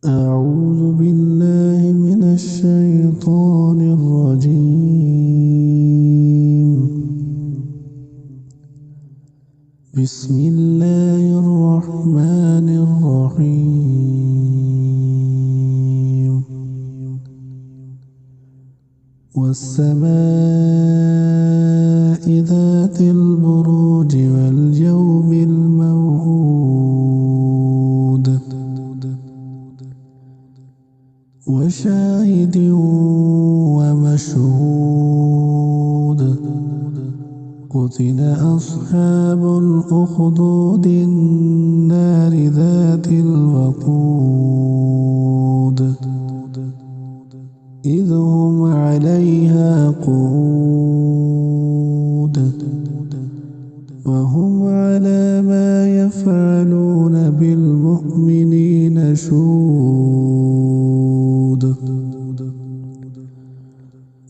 أعوذ بالله من الشيطان الرجيم. بسم الله الرحمن الرحيم. والسماء ذات البروج واليوم الموعود وشاهد ومشهود. قتل أصحاب الأخدود النار ذات الوقود إذ هم عليها قعود وهم على ما يفعلون بالمؤمنين شهود.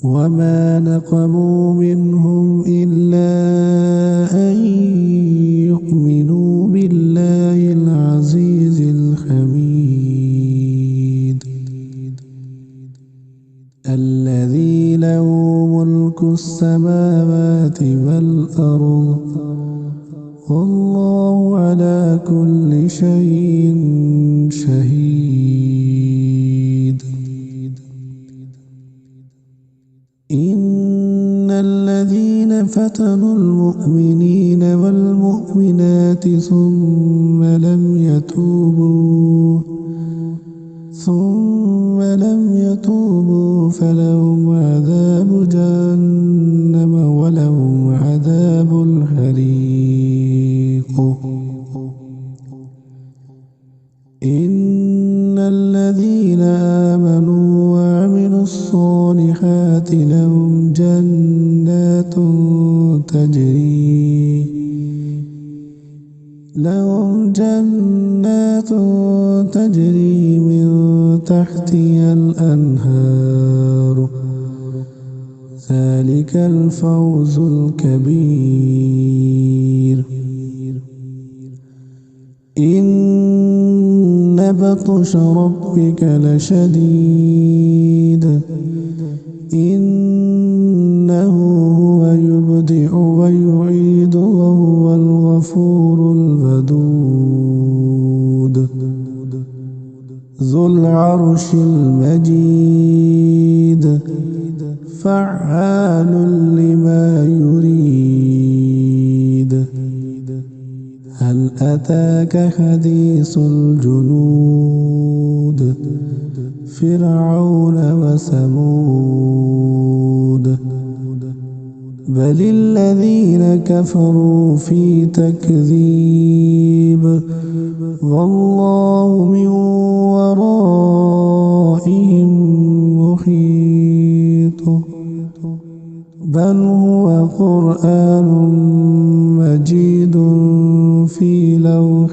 وما نقموا منهم إلا أن يؤمنوا بالله العزيز الحميد الذي له ملك السماوات والأرض والله على كل شيء شهيد. إن الذين فتنوا المؤمنين والمؤمنات ثم لم يتوبوا فلهم عذاب جهنم ولهم عذاب الحريق. إن الذين آمنوا وعملوا الصالحات لهم جنات تجري من تحتها الأنهار ذلك الفوز الكبير. إن بطش ربك لشديد إنه هو يبدئ ويعيد وهو الغفور الودود ذو العرش المجيد فعال لما يريد. هل أتاك حديث الجنود فرعون وثمود بل الذين كفروا في تكذيب والله من ورائهم محيط بل هو قرآن مجيد في لوح